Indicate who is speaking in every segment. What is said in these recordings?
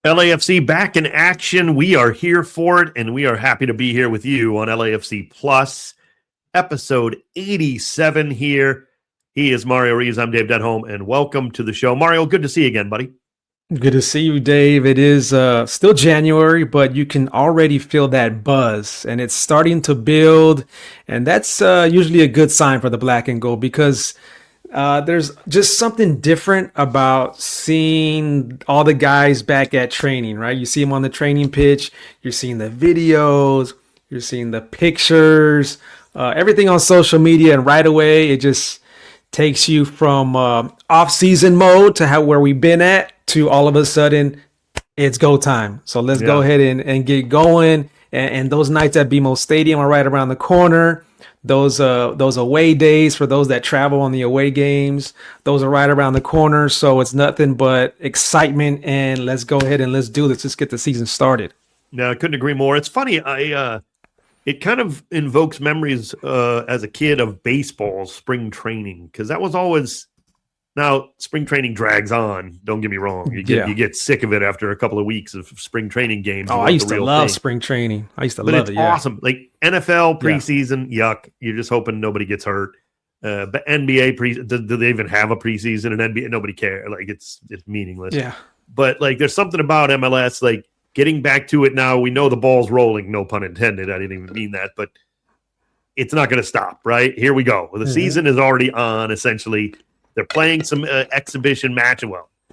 Speaker 1: LAFC back in action. We are here for it, and we are happy to be here with you on LAFC Plus, episode 87 here. He is Mario Ruiz. I'm Dave Denholm, and welcome to the show. Mario, good to see you again, buddy.
Speaker 2: Good to see you, Dave. It is still January, but you can already feel that buzz, and it's starting to build, and that's usually a good sign for the black and gold because there's just something different about seeing all the guys back at training, right? You see them on the training pitch, you're seeing the videos, you're seeing the pictures, everything on social media, and right away it just takes you from off-season mode to where we've been at to all of a sudden it's go time. So let's go ahead and get going. And those nights at BMO Stadium are right around the corner. Those away days for those that travel on the away games, those are right around the corner. So it's nothing but excitement, and let's go ahead and let's do this. Let's get the season started.
Speaker 1: No, I couldn't agree more. It's funny. It kind of invokes memories as a kid of baseball spring training, because that was always. Now, spring training drags on. Don't get me wrong. You get sick of it after a couple of weeks of spring training games.
Speaker 2: Oh, I used to love spring training. I used to love it. Yeah,
Speaker 1: awesome. Like NFL preseason, yuck. You're just hoping nobody gets hurt. But NBA do they even have a preseason? And NBA, nobody cares. Like it's meaningless.
Speaker 2: Yeah.
Speaker 1: But like, there's something about MLS. Like getting back to it now. We know the ball's rolling. No pun intended. I didn't even mean that. But it's not going to stop. Right, here we go. The season is already on. Essentially. They're playing some exhibition matches,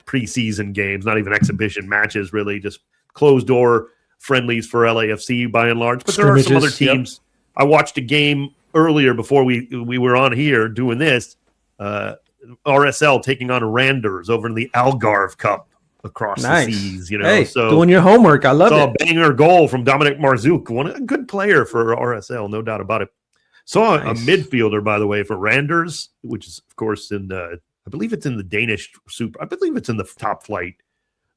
Speaker 1: preseason games, not even exhibition matches, really, just closed-door friendlies for LAFC by and large. But there are some other teams. Yep. I watched a game earlier before we were on here doing this, RSL taking on Randers over in the Algarve Cup across the seas.
Speaker 2: Hey, so doing your homework. I love it.
Speaker 1: A banger goal from Dominic Marzouk, a good player for RSL, no doubt about it. Saw a midfielder, by the way, for Randers, which is, of course, I believe it's in the Danish Super. I believe it's in the top flight.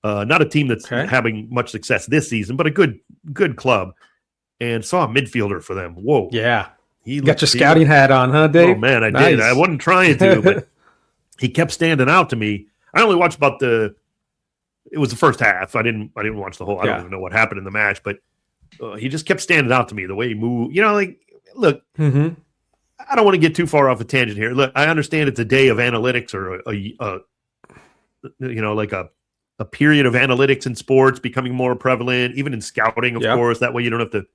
Speaker 1: Not a team that's having much success this season, but a good club. And saw a midfielder for them. Whoa.
Speaker 2: Yeah. You got your scouting hat on, huh, Dave?
Speaker 1: Oh, man, I did. I wasn't trying to, but he kept standing out to me. I only watched it was the first half. I didn't watch the whole. I don't even know what happened in the match, but he just kept standing out to me, the way he moved. Look, I don't want to get too far off a tangent here. Look, I understand it's a day of analytics, or a period of analytics in sports becoming more prevalent, even in scouting, of course. That way you don't have to,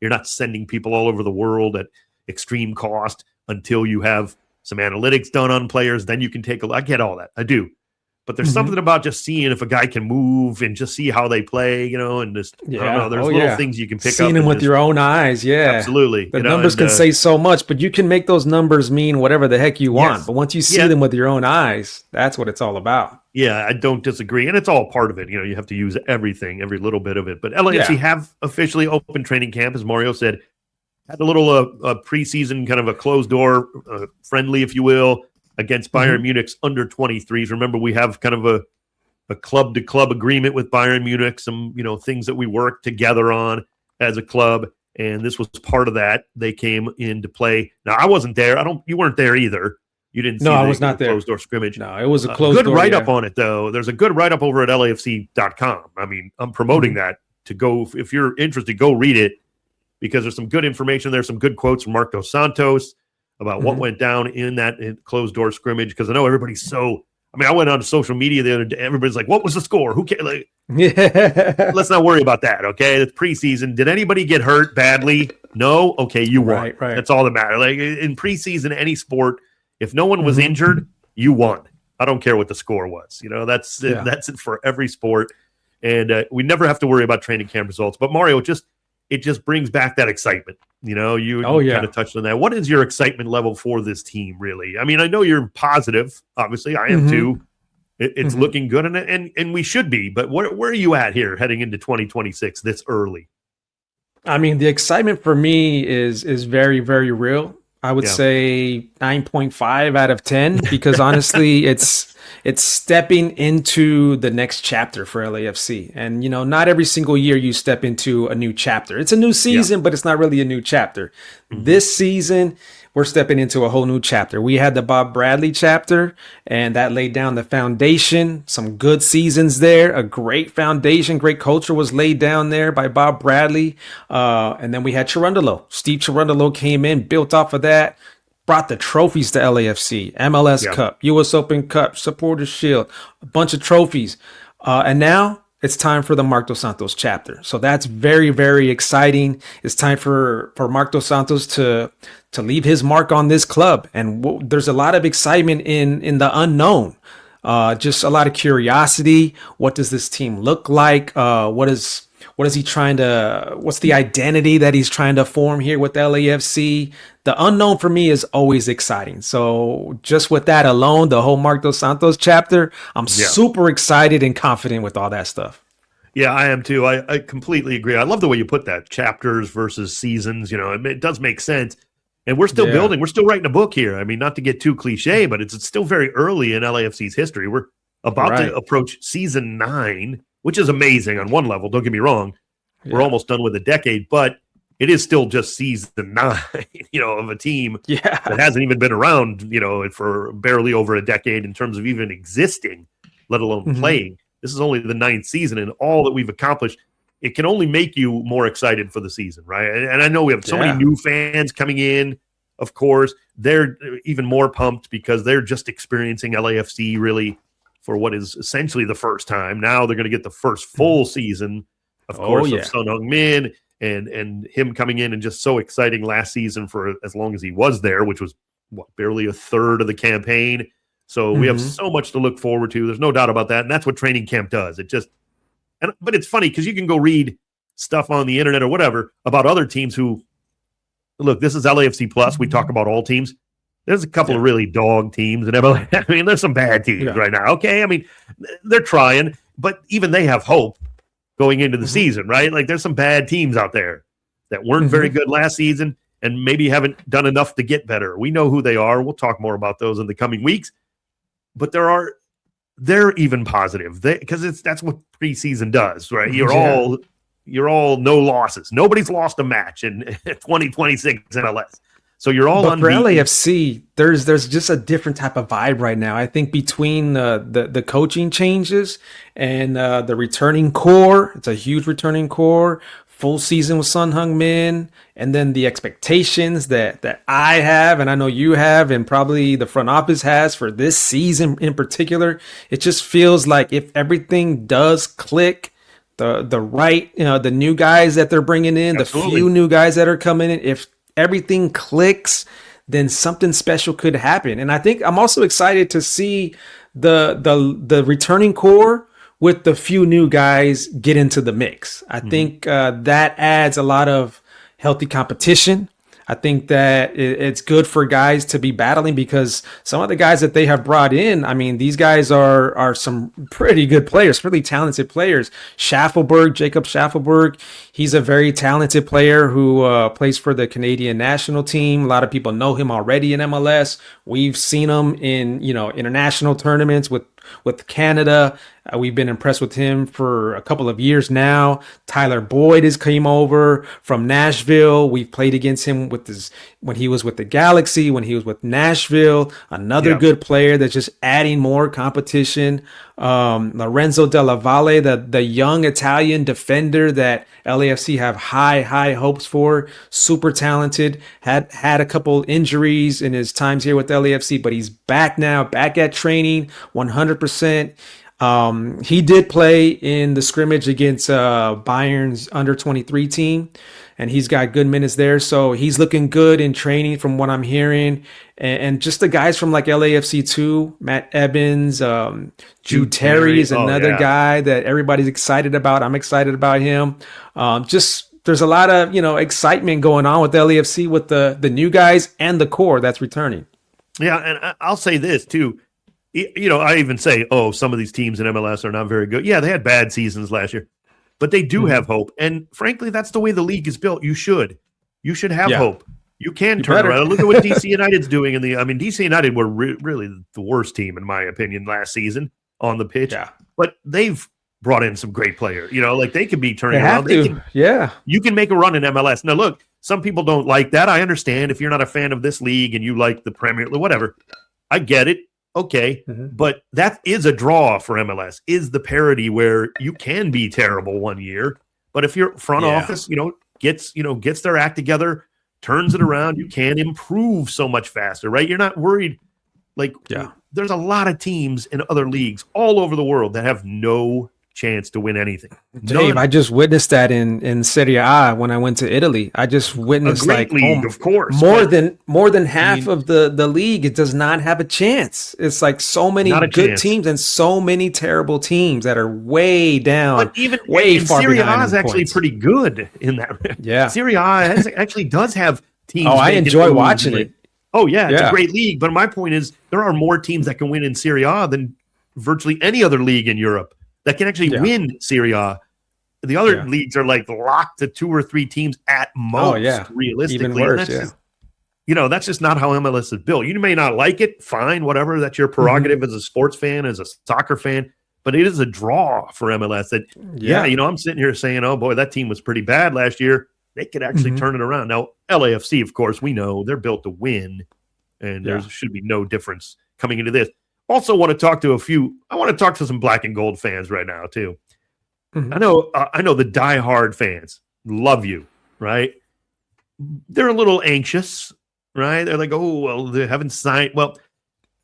Speaker 1: you're not sending people all over the world at extreme cost until you have some analytics done on players. Then you can take I get all that. I do. But there's something about just seeing if a guy can move and just see how they play, and just, I don't know, there's little things you can pick up.
Speaker 2: Seeing them with your own eyes,
Speaker 1: Absolutely.
Speaker 2: The numbers can say so much, but you can make those numbers mean whatever the heck you want. Yes. But once you see them with your own eyes, that's what it's all about.
Speaker 1: Yeah, I don't disagree. And it's all part of it. You have to use everything, every little bit of it. But LAFC have officially opened training camp, as Mario said. Had a little preseason, kind of a closed-door friendly, if you will, against Bayern Munich's under 23s. Remember, we have kind of a club-to-club agreement with Bayern Munich, some things that we work together on as a club, and this was part of that. They came into play. Now, I wasn't there. You weren't there either. You didn't see
Speaker 2: I was not there.
Speaker 1: Closed-door scrimmage.
Speaker 2: No, it was a closed-door.
Speaker 1: Good write-up on it, though. There's a good write-up over at LAFC.com. I mean, I'm promoting that to go. If you're interested, go read it, because there's some good information there, some good quotes from Marc Dos Santos about what went down in that closed-door scrimmage, because I know everybody's I went on social media the other day. Everybody's like, what was the score? Who cares? Like, let's not worry about that, okay? It's preseason. Did anybody get hurt badly? No? Okay, you won.
Speaker 2: Right.
Speaker 1: That's all that matters. Like, in preseason, any sport, if no one was injured, you won. I don't care what the score was. That's it for every sport. And we never have to worry about training camp results. But, Mario, it just brings back that excitement. You kind of touched on that. What is your excitement level for this team, really? I mean, I know you're positive. Obviously, I am too. It's looking good, and we should be. But where are you at here heading into 2026 this early?
Speaker 2: I mean, the excitement for me is very, very real. I would say 9.5 out of 10, because honestly, it's it's stepping into the next chapter for LAFC. And, not every single year you step into a new chapter. It's a new season, but it's not really a new chapter. This season, we're stepping into a whole new chapter. We had the Bob Bradley chapter, and that laid down the foundation. Some good seasons there, a great foundation, great culture was laid down there by Bob Bradley. And then we had Cherundolo. Steve Cherundolo came in, built off of that, brought the trophies to LAFC, MLS Cup, US Open Cup, Supporters Shield, a bunch of trophies. And now it's time for the Marc Dos Santos chapter. So that's very, very exciting. It's time for Marc Dos Santos to leave his mark on this club. And there's a lot of excitement in the unknown. Just a lot of curiosity. What does this team look like? What's the identity that he's trying to form here with LAFC? The unknown for me is always exciting. So just with that alone, the whole Marc Dos Santos chapter, I'm super excited and confident with all that stuff.
Speaker 1: Yeah, I am too. I completely agree. I love the way you put that, chapters versus seasons. It does make sense. And we're still building. We're still writing a book here. I mean, not to get too cliche, but it's still very early in LAFC's history. We're about to approach season 9, which is amazing on one level. Don't get me wrong. We're almost done with a decade, but it is still just season 9, of a team that hasn't even been around, for barely over a decade in terms of even existing, let alone playing. This is only the 9th season, and all that we've accomplished, it can only make you more excited for the season, right? And I know we have so many new fans coming in. Of course, they're even more pumped because they're just experiencing LAFC really for what is essentially the first time. Now they're going to get the first full season, of course, of Son Heung-Min and him coming in and just so exciting last season for as long as he was there, which was barely a third of the campaign. So we have so much to look forward to. There's no doubt about that. And that's what training camp does. But it's funny because you can go read stuff on the internet or whatever about other teams who, look, this is LAFC Plus. We talk about all teams. There's a couple of really dog teams. And I mean, there's some bad teams right now. Okay. I mean, they're trying, but even they have hope going into the season, right? Like there's some bad teams out there that weren't very good last season and maybe haven't done enough to get better. We know who they are. We'll talk more about those in the coming weeks. But they're even positive because that's what preseason does, right? You're all no losses. Nobody's lost a match in 2026 MLS. So you're all
Speaker 2: unbeaten. For LAFC, there's just a different type of vibe right now. I think between the coaching changes and the returning core, it's a huge returning core, full season with Son Heung-Min, and then the expectations that I have, and I know you have, and probably the front office has for this season in particular. It just feels like if everything does click, the right, the new guys that they're bringing in, the few new guys that are coming in, if everything clicks, then something special could happen. And I think I'm also excited to see the returning core with the few new guys get into the mix. I think that adds a lot of healthy competition. I think that it's good for guys to be battling because some of the guys that they have brought in, I mean, these guys are some pretty good players, really talented players. Jacob Schaffelberg, he's a very talented player who plays for the Canadian national team. A lot of people know him already in MLS. We've seen him in, international tournaments with Canada. We've been impressed with him for a couple of years now. Tyler Boyd has came over from Nashville. We've played against him when he was with the Galaxy, when he was with Nashville. Another good player that's just adding more competition. Lorenzo Della Valle, the young Italian defender that LAFC have high hopes for. Super talented. Had a couple injuries in his times here with LAFC, but he's back now, back at training, 100%. He did play in the scrimmage against Bayern's under-23 team, and he's got good minutes there. So he's looking good in training from what I'm hearing. And just the guys from like LAFC too, Matt Evans, Jude Terry is another guy that everybody's excited about. I'm excited about him. There's a lot of, excitement going on with LAFC with the new guys and the core that's returning.
Speaker 1: Yeah, and I'll say this too. I even say, some of these teams in MLS are not very good. Yeah, they had bad seasons last year, but they do have hope. And frankly, that's the way the league is built. You should have hope. You can turn around. Look at what DC United's doing DC United were really the worst team, in my opinion, last season on the pitch.
Speaker 2: Yeah.
Speaker 1: But they've brought in some great players. They could be turning
Speaker 2: They
Speaker 1: around. You can make a run in MLS. Now, look, some people don't like that. I understand if you're not a fan of this league and you like the Premier League, whatever. I get it. Okay. But that is a draw for MLS, is the parity where you can be terrible one year. But if your front office, gets their act together, turns it around, you can improve so much faster, right? You're not worried. There's a lot of teams in other leagues all over the world that have no chance to win anything.
Speaker 2: Dave, I just witnessed that in Serie A when I went to Italy. I just witnessed
Speaker 1: a great league, of course.
Speaker 2: More than half of the league, it does not have a chance. It's like so many good teams and so many terrible teams that are way down.
Speaker 1: But even
Speaker 2: way far
Speaker 1: Serie
Speaker 2: behind
Speaker 1: A is actually pretty good in that.
Speaker 2: Yeah,
Speaker 1: Serie A actually does have teams.
Speaker 2: I enjoy watching it.
Speaker 1: Oh yeah, it's a great league. But my point is, there are more teams that can win in Serie A than virtually any other league in Europe that can actually win Serie A. The other leagues are like locked to 2 or 3 teams at most, realistically.
Speaker 2: Even worse,
Speaker 1: that's just not how MLS is built. You may not like it, fine, whatever. That's your prerogative as a sports fan, as a soccer fan. But it is a draw for MLS that, I'm sitting here saying, oh boy, that team was pretty bad last year. They could actually turn it around. Now, LAFC, of course, we know they're built to win, and there should be no difference coming into this. Also want to talk to some black and gold fans right now too. I know the diehard fans love you, right? They're a little anxious, right? They're like, oh, well, they haven't signed. Well,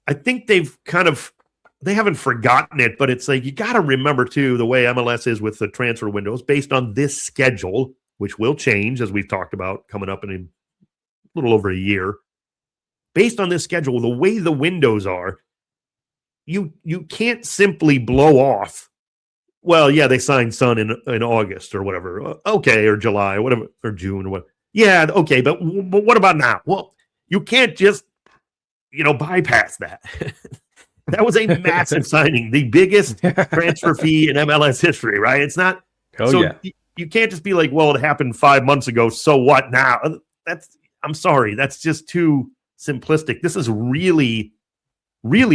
Speaker 1: I think they haven't forgotten it, but it's like, you got to remember too, the way MLS is with the transfer windows based on this schedule, which will change, as we've talked about, coming up in a little over a year. Based on this schedule, the way the windows are, you can't simply blow off, well, yeah, they signed Son in August or whatever. Okay, or July, or whatever, or June, or what. Yeah, okay, but what about now? Well, you can't just, bypass that. That was a massive signing, the biggest transfer fee in MLS history, right? It's not. You can't just be like, well, it happened 5 months ago, so what now? I'm sorry, that's just too simplistic. This is really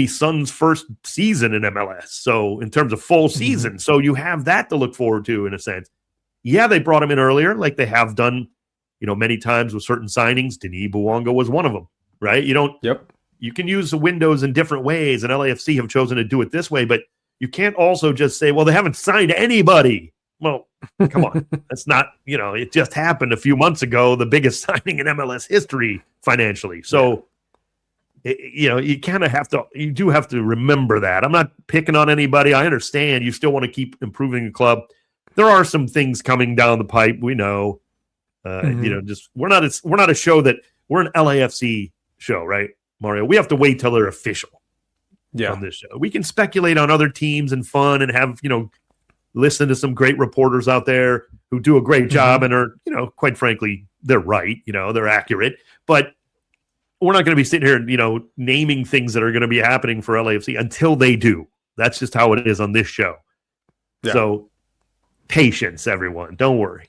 Speaker 1: Son's first season in MLS. So in terms of full season, so you have that to look forward to in a sense. Yeah, they brought him in earlier, like they have done, many times with certain signings. Denis Bouanga was one of them, right? You can use the windows in different ways, and LAFC have chosen to do it this way, but you can't also just say, well, they haven't signed anybody. Well, come on. That's not, it just happened a few months ago, the biggest signing in MLS history financially. So, you kind of you do have to remember that. I'm not picking on anybody. I understand you still want to keep improving the club. There are some things coming down the pipe. We know, just we're not a show that we're an LAFC show, right, Mario? We have to wait till they're official on this show. We can speculate on other teams and fun and have, listen to some great reporters out there who do a great job and are, quite frankly, they're right, they're accurate, but we're not going to be sitting here, naming things that are going to be happening for LAFC until they do. That's just how it is on this show. Yeah. So patience, everyone. Don't worry.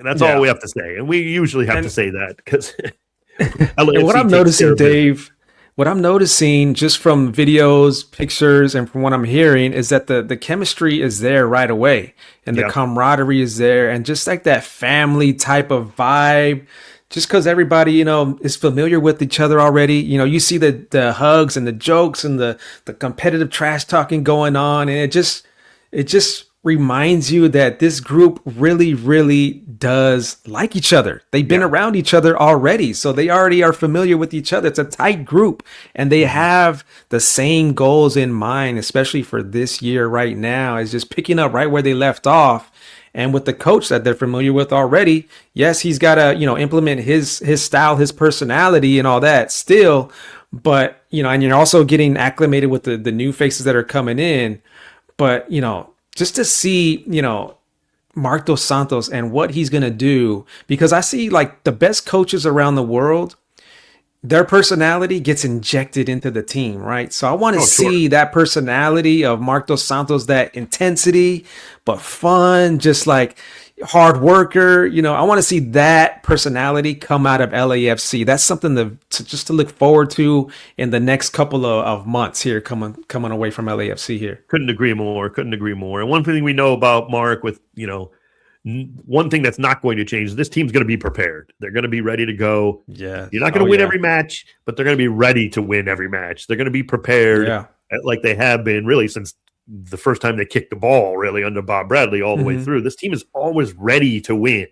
Speaker 1: That's all we have to say. And we usually have to say that because
Speaker 2: what I'm noticing, Dave, what I'm noticing just from videos, pictures, and from what I'm hearing is that the chemistry is there right away, and the camaraderie is there, and just like that family type of vibe, just because everybody, is familiar with each other already. You see the hugs and the jokes and the competitive trash talking going on, and it just reminds you that this group really, really does like each other. They've been around each other already, so they already are familiar with each other. It's a tight group, and they have the same goals in mind, especially for this year right now, is just picking up right where they left off. And with the coach that they're familiar with already, yes, he's got to, implement his style, his personality and all that still. But, and you're also getting acclimated with the new faces that are coming in. But, just to see, Marc Dos Santos and what he's going to do, because I see like the best coaches around the world, their personality gets injected into the team, right? So I want to see that personality of Marc Dos Santos, that intensity, but fun, just like, hard worker. I want to see that personality come out of LAFC. That's something to look forward to in the next couple of months here, coming away from LAFC here.
Speaker 1: Couldn't agree more. And one thing we know about Mark with, one thing that's not going to change, this team's going to be prepared. They're going to be ready to go.
Speaker 2: Yeah.
Speaker 1: You're not going to win every match, but they're going to be ready to win every match. They're going to be prepared like they have been really since the first time they kicked the ball, really, under Bob Bradley all the way through. This team is always ready to win.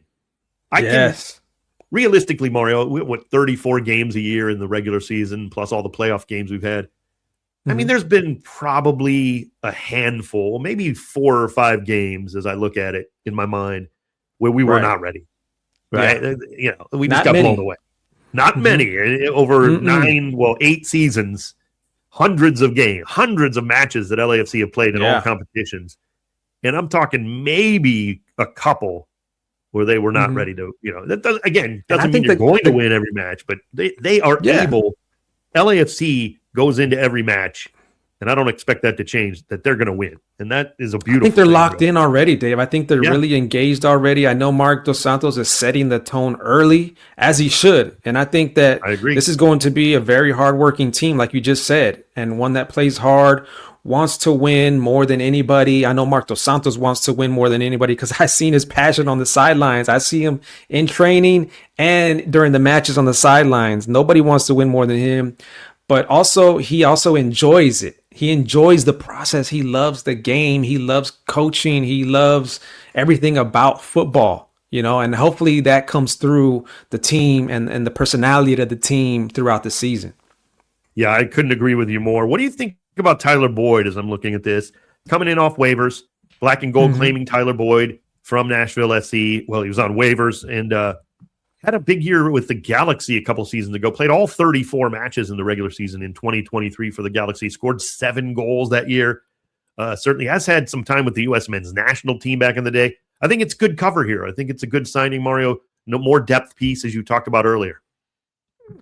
Speaker 1: Realistically, Mario, 34 games a year in the regular season, plus all the playoff games we've had. I mean, there's been probably a handful, maybe 4 or 5 games as I look at it in my mind where we were not ready, right? Yeah. We just got blown away. Not many. Over 8 seasons, hundreds of games, hundreds of matches that LAFC have played in all competitions. And I'm talking maybe a couple where they were not ready to, that doesn't mean you're going to win every match, but they are able. LAFC goes into every match, and I don't expect that to change, that they're going to win. And that is a beautiful
Speaker 2: I think they're
Speaker 1: thing,
Speaker 2: locked in already, Dave. I think they're really engaged already. I know Marc Dos Santos is setting the tone early, as he should. And I think that this is going to be a very hardworking team, like you just said, and one that plays hard, wants to win more than anybody. I know Marc Dos Santos wants to win more than anybody because I've seen his passion on the sidelines. I see him in training and during the matches on the sidelines. Nobody wants to win more than him. But he also enjoys it. He enjoys the process. He loves the game. He loves coaching. He loves everything about football, and hopefully that comes through the team and the personality of the team throughout the season.
Speaker 1: Yeah, I couldn't agree with you more. What do you think about Tyler Boyd as I'm looking at this? Coming in off waivers, Black and Gold claiming Tyler Boyd from Nashville SC. Well, he was on waivers and had a big year with the Galaxy a couple seasons ago. Played all 34 matches in the regular season in 2023 for the Galaxy. Scored 7 goals that year. Certainly has had some time with the U.S. men's national team back in the day. I think it's good cover here. I think it's a good signing, Mario. No more depth piece, as you talked about earlier.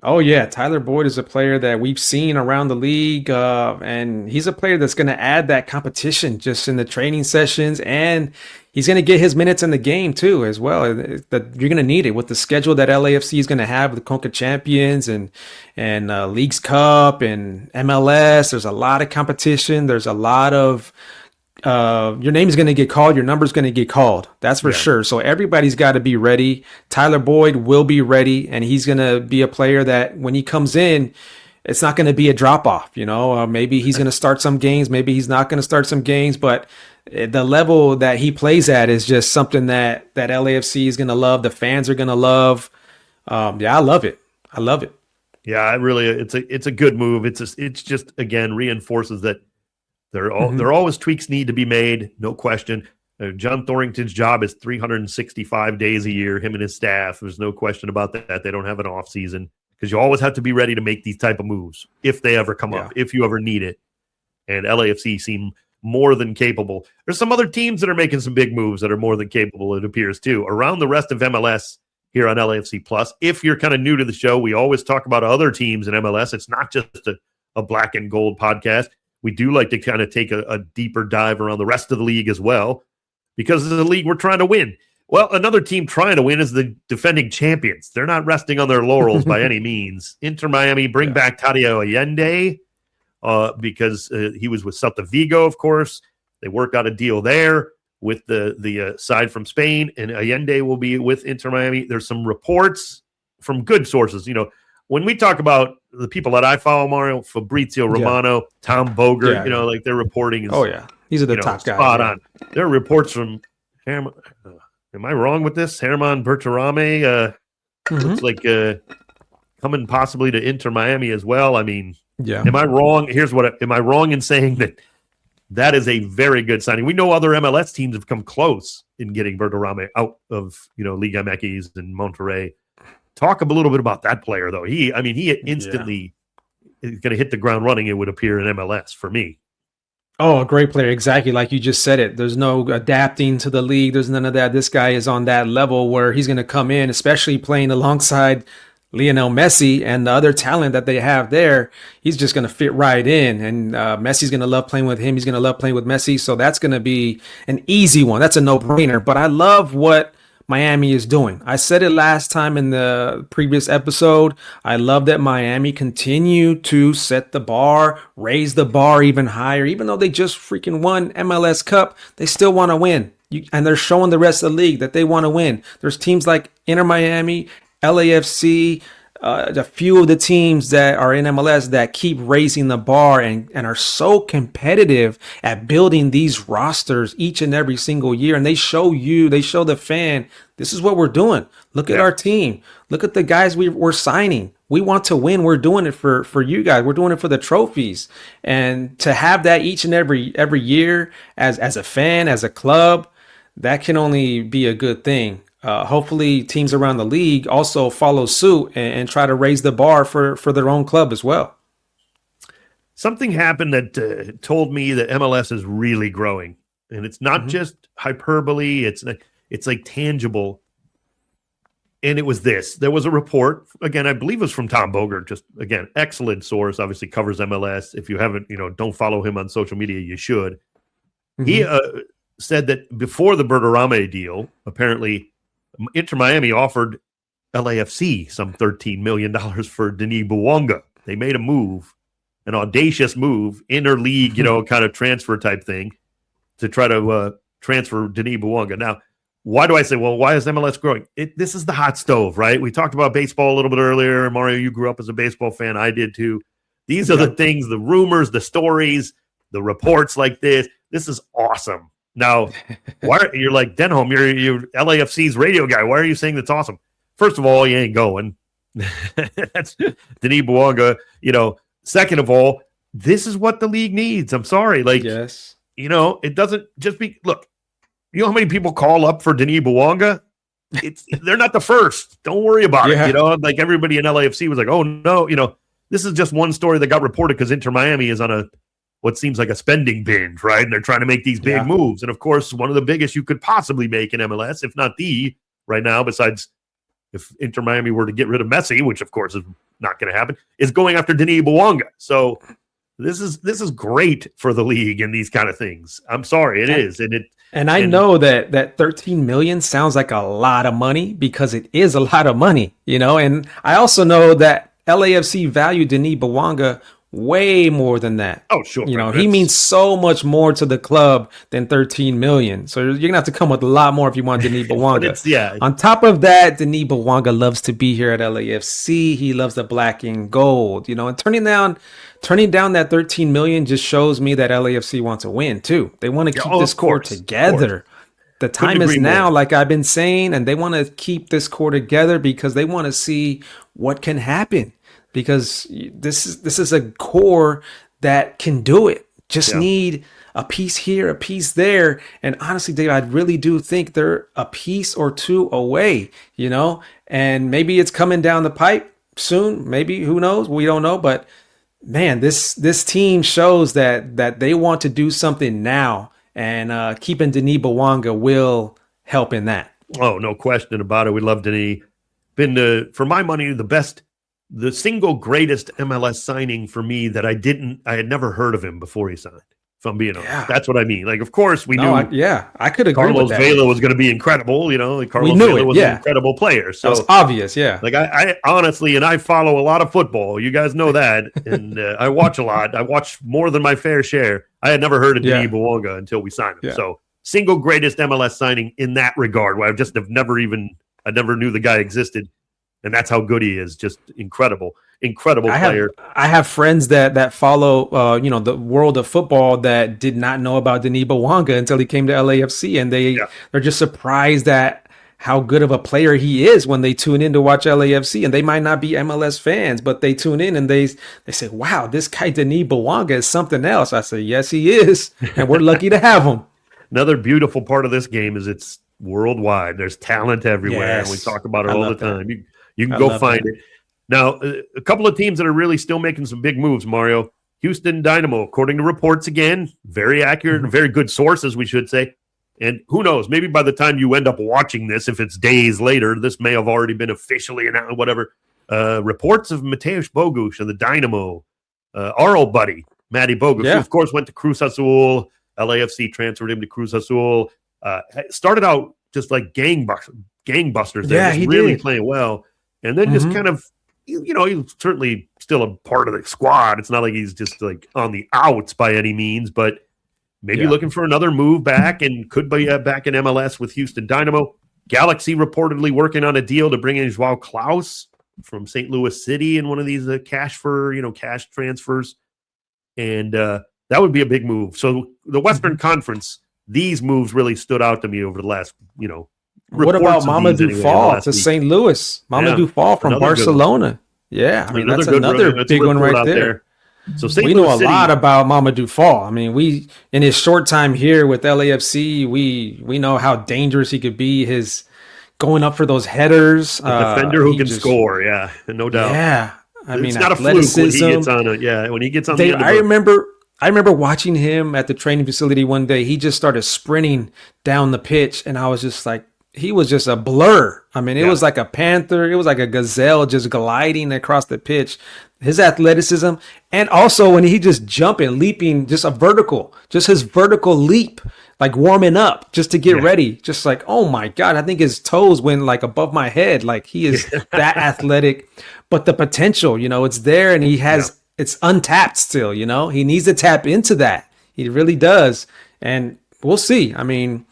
Speaker 2: Oh, yeah. Tyler Boyd is a player that we've seen around the league, and he's a player that's going to add that competition just in the training sessions, and he's going to get his minutes in the game, too, as well. That you're going to need it with the schedule that LAFC is going to have with the Conca Champions and Leagues Cup and MLS. There's a lot of competition. There's a lot of your name is going to get called. Your number is going to get called. That's for sure. So everybody's got to be ready. Tyler Boyd will be ready, and he's going to be a player that when he comes in, it's not going to be a drop off. Maybe he's going to start some games. Maybe he's not going to start some games. But the level that he plays at is just something that LAFC is going to love. The fans are going to love. I love it. I love it.
Speaker 1: Yeah, it's a good move. It's just again reinforces that. There always tweaks need to be made, no question. John Thornton's job is 365 days a year, him and his staff. There's no question about that. They don't have an off season because you always have to be ready to make these type of moves if they ever come up, if you ever need it. And LAFC seem more than capable. There's some other teams that are making some big moves that are more than capable, it appears, too. Around the rest of MLS here on LAFC Plus. If you're kind of new to the show, we always talk about other teams in MLS. It's not just a Black and Gold podcast. We do like to kind of take a deeper dive around the rest of the league as well, because it's a league we're trying to win. Well, another team trying to win is the defending champions. They're not resting on their laurels by any means. Inter Miami bring back Tadeo Allende because he was with Celta Vigo, of course. They worked out a deal there with the side from Spain, and Allende will be with Inter Miami. There's some reports from good sources, when we talk about the people that I follow, Mario, Fabrizio Romano, Tom Bogert, like their reporting is,
Speaker 2: these are the top guys.
Speaker 1: Spot on. There are reports from am I wrong with this? Herman Berterame looks like coming possibly to Inter Miami as well. I mean, am I wrong? Am I wrong in saying that is a very good signing? We know other MLS teams have come close in getting Berterame out of, Liga MX and Monterrey. Talk a little bit about that player, though. He instantly is going to hit the ground running, it would appear, in MLS for me.
Speaker 2: Oh, a great player. Exactly. Like you just said it. There's no adapting to the league. There's none of that. This guy is on that level where he's going to come in, especially playing alongside Lionel Messi and the other talent that they have there, he's just going to fit right in. And Messi's going to love playing with him. He's going to love playing with Messi. So that's going to be an easy one. That's a no-brainer. But I love what Miami is doing. I said it last time in the previous episode. I love that Miami continue to set the bar, raise the bar even higher. Even though they just freaking won MLS Cup, they still want to win. And they're showing the rest of the league that they want to win. There's teams like Inter Miami, LAFC, a few of the teams that are in MLS that keep raising the bar and are so competitive at building these rosters each and every single year. And they show the fan, this is what we're doing. Look at our team. Look at the guys we're signing. We want to win. We're doing it for you guys. We're doing it for the trophies. And to have that each and every year as a fan, as a club, that can only be a good thing. Hopefully teams around the league also follow suit and try to raise the bar for their own club as well.
Speaker 1: Something happened that told me that MLS is really growing, and it's not just hyperbole. It's like tangible. And it was this. There was a report, again, I believe it was from Tom Bogert, just, again, excellent source, obviously covers MLS. If you haven't, don't follow him on social media, you should. He said that before the Berterame deal, apparently Inter Miami offered LAFC some $13 million for Denis Bouanga. They made a move, an audacious move, interleague, kind of transfer type thing to try to transfer Denis Bouanga. Now, why do I say, well, why is MLS growing? This is the hot stove, right? We talked about baseball a little bit earlier. Mario, you grew up as a baseball fan. I did too. These are the things, the rumors, the stories, the reports like this. This is awesome. Now, you're like, Denholm, you're LAFC's radio guy. Why are you saying that's awesome? First of all, you ain't going. That's Denis Bouanga. Second of all, this is what the league needs. I'm sorry.
Speaker 2: Yes.
Speaker 1: It doesn't just be, look, you know how many people call up for Denis Bouanga? They're not the first. Don't worry about it. Like everybody in LAFC was like, oh no, this is just one story that got reported because Inter Miami is on what seems like a spending binge, right? And they're trying to make these big moves. And of course, one of the biggest you could possibly make in MLS, if not the right now, besides if Inter Miami were to get rid of Messi, which of course is not going to happen, is going after Denis Bouanga. So this is great for the league and these kind of things. I'm sorry, it is. And
Speaker 2: I know that 13 million sounds like a lot of money because it is a lot of money, and I also know that LAFC valued Denis Bouanga way more than that.
Speaker 1: Oh, sure.
Speaker 2: He means so much more to the club than 13 million. So you're going to have to come with a lot more if you want Denis Bouanga. On top of that, Denis Bouanga loves to be here at LAFC. He loves the black and gold, and turning down that 13 million just shows me that LAFC wants to win too. They want to keep this core together. The time is now, like I've been saying, and they want to keep this core together because they want to see what can happen. Because this is a core that can do it. Just need a piece here, a piece there. And honestly, Dave, I really do think they're a piece or two away, and maybe it's coming down the pipe soon. Maybe, who knows? We don't know. But man, this team shows that they want to do something now, and keeping Denis Bouanga will help in that.
Speaker 1: Oh, no question about it. We love Denis. Been, for my money, the single greatest MLS signing for me that I had never heard of him before he signed. If I'm being honest, that's what I mean. Like, of course, we knew.
Speaker 2: I could agree
Speaker 1: Carlos
Speaker 2: with that.
Speaker 1: Vela was going to be incredible. Carlos Vela was an incredible player. So
Speaker 2: that was obvious. Yeah.
Speaker 1: Like I honestly, and I follow a lot of football. You guys know that, and I watch a lot. I watch more than my fair share. I had never heard of Denis Bouanga until we signed him. So single greatest MLS signing in that regard. Where I never knew the guy existed. And that's how good he is. Just incredible player.
Speaker 2: I have friends that follow, the world of football that did not know about Denis Bouanga until he came to LAFC, and they're just surprised at how good of a player he is when they tune in to watch LAFC. And they might not be MLS fans, but they tune in and they say, "Wow, this guy Denis Bouanga is something else." I say, "Yes, he is, and we're lucky to have him."
Speaker 1: Another beautiful part of this game is it's worldwide. There's talent everywhere, and we talk about it all the time. You can go find it. Now, a couple of teams that are really still making some big moves, Mario. Houston Dynamo, according to reports again, very accurate and very good sources, we should say. And who knows, maybe by the time you end up watching this, if it's days later, this may have already been officially announced, whatever. reports of Mateusz Bogusz and the Dynamo, our old buddy, Matty Bogusz, who, of course, went to Cruz Azul. LAFC transferred him to Cruz Azul. Started out just like gangbusters there,
Speaker 2: Yeah,
Speaker 1: just
Speaker 2: he
Speaker 1: really
Speaker 2: did.
Speaker 1: playing well. And then just kind of, he's certainly still a part of the squad. It's not like he's just like on the outs by any means, but maybe looking for another move back and could be back in MLS with Houston Dynamo. Galaxy reportedly working on a deal to bring in Joao Klaus from St. Louis City in one of these cash transfers. And that would be a big move. So the Western Conference, these moves really stood out to me over the last,
Speaker 2: What about Mamadou Fall to St. Louis? Mamadou Fall from Barcelona. Yeah, I mean, that's another big one right there.
Speaker 1: So St.
Speaker 2: We
Speaker 1: Louis
Speaker 2: know a
Speaker 1: City,
Speaker 2: lot about Mamadou Fall. I mean, in his short time here with LAFC, we know how dangerous he could be. His going up for those headers,
Speaker 1: defender who can score, no doubt.
Speaker 2: Yeah, I mean,
Speaker 1: it's not a fluke when he gets on it. When he gets on the end of
Speaker 2: I remember watching him at the training facility one day. He just started sprinting down the pitch, and I was just like, he was just a blur. I mean, it was like a panther. It was like a gazelle just gliding across the pitch. His athleticism, and also when he just jumping, leaping, just his vertical leap, like warming up just to get ready. Just like, oh my God, I think his toes went like above my head. Like he is that athletic, but the potential, it's there, and he has, it's untapped still, he needs to tap into that. He really does. And we'll see. I mean,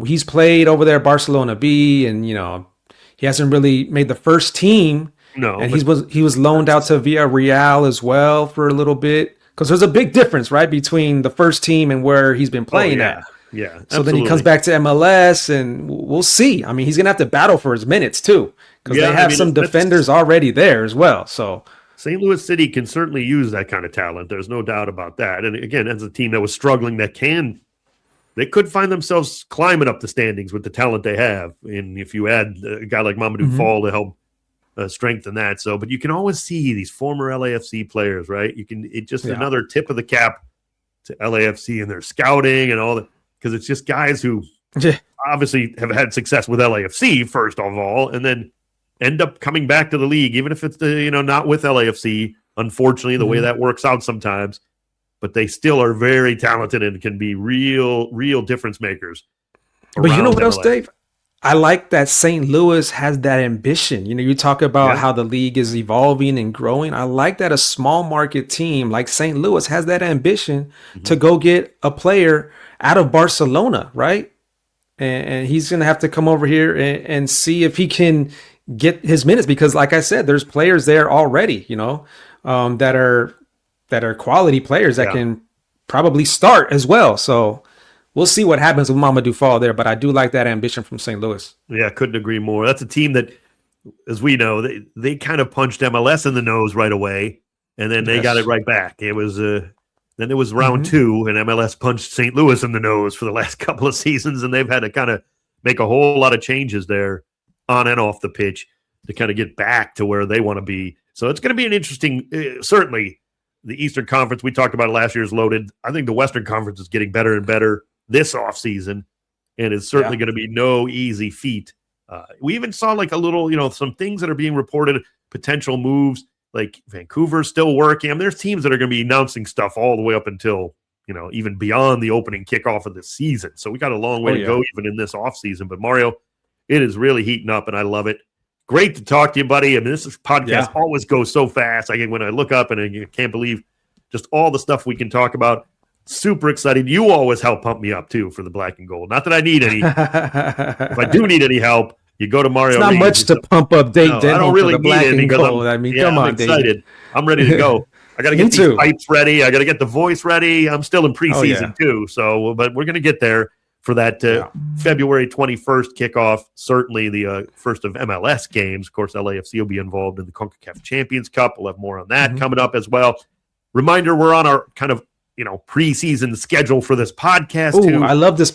Speaker 2: he's played over there at Barcelona B, and, he hasn't really made the first team.
Speaker 1: No,
Speaker 2: and he was loaned out to Villarreal as well for a little bit, because there's a big difference, right, between the first team and where he's been playing at.
Speaker 1: Yeah.
Speaker 2: So
Speaker 1: absolutely.
Speaker 2: then he comes back to MLS, and we'll see. I mean, he's gonna have to battle for his minutes too, because they have some defenders already there as well. So
Speaker 1: St. Louis City can certainly use that kind of talent. There's no doubt about that. And again, as a team that was struggling, they could find themselves climbing up the standings with the talent they have. And if you add a guy like Mamadou Fall to help strengthen that. So, but you can always see these former LAFC players, right? It's just another tip of the cap to LAFC and their scouting and all that, because it's just guys who obviously have had success with LAFC first of all, and then end up coming back to the league, even if it's not with LAFC. Unfortunately, the way that works out sometimes, but they still are very talented and can be real difference makers.
Speaker 2: But you know what else, Dave? I like that St. Louis has that ambition. You talk about how the league is evolving and growing. I like that a small market team like St. Louis has that ambition to go get a player out of Barcelona, right? And he's going to have to come over here and see if he can get his minutes, because like I said, there's players there already, that are quality players that can probably start as well. So we'll see what happens with Mamadou Fall there, but I do like that ambition from St. Louis.
Speaker 1: Yeah, couldn't agree more. That's a team that, as we know, they kind of punched MLS in the nose right away, and then they got it right back. It was then it was round two, and MLS punched St. Louis in the nose for the last couple of seasons, and they've had to kind of make a whole lot of changes there on and off the pitch to kind of get back to where they want to be. So it's going to be an interesting, certainly the Eastern Conference, we talked about it last year, is loaded. I think the Western Conference is getting better and better this offseason, and it's certainly going to be no easy feat. We even saw like a little, some things that are being reported, potential moves, like Vancouver's still working. I mean, there's teams that are going to be announcing stuff all the way up until, even beyond the opening kickoff of the season. So we got a long way to go even in this offseason. But Mario, it is really heating up, and I love it. Great to talk to you, buddy. I mean, this podcast always goes so fast. When I look up and I can't believe just all the stuff we can talk about. Super excited. You always help pump me up, too, for the black and gold. Not that I need any. If I do need any help, you go to Mario Ruiz.
Speaker 2: It's not much to pump up Dave Denholm.
Speaker 1: I don't really
Speaker 2: for the black
Speaker 1: need it
Speaker 2: and
Speaker 1: because
Speaker 2: gold. Come on,
Speaker 1: I'm excited.
Speaker 2: David.
Speaker 1: I'm ready to go. I got to get these pipes ready. I got to get the voice ready. I'm still in preseason, too. So, but we're going to get there for that February 21st kickoff. Certainly the first of MLS games. Of course, LAFC will be involved in the CONCACAF Champions Cup. We'll have more on that coming up as well. Reminder, we're on our kind of preseason schedule for this podcast.
Speaker 2: Ooh, I love this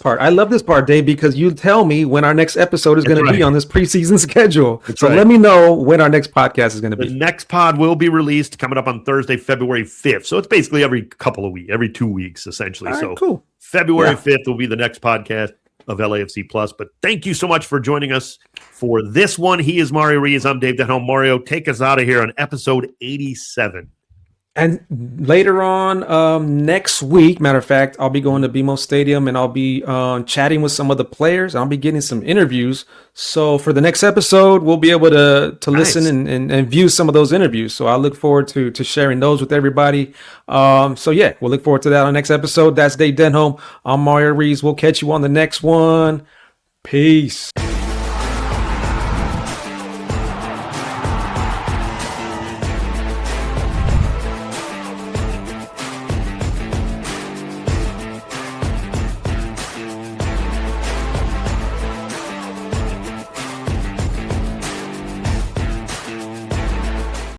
Speaker 2: part, Dave, because you tell me when our next episode is going to be on this preseason schedule. Let me know when our next podcast is going to be.
Speaker 1: The next pod will be released coming up on Thursday, February 5th. So it's basically every couple of weeks, every 2 weeks, essentially.
Speaker 2: All right,
Speaker 1: so
Speaker 2: cool.
Speaker 1: February 5th will be the next podcast. of LAFC Plus. But thank you so much for joining us for this one. He is Mario Ruiz. I'm Dave Denholm. Mario, take us out of here on episode 87.
Speaker 2: And later on next week, matter of fact, I'll be going to BMO Stadium and I'll be chatting with some of the players. I'll be getting some interviews. So for the next episode, we'll be able to listen and view some of those interviews. So I look forward to sharing those with everybody. So yeah, we'll look forward to that on the next episode. That's Dave Denholm. I'm Mario Ruiz. We'll catch you on the next one. Peace.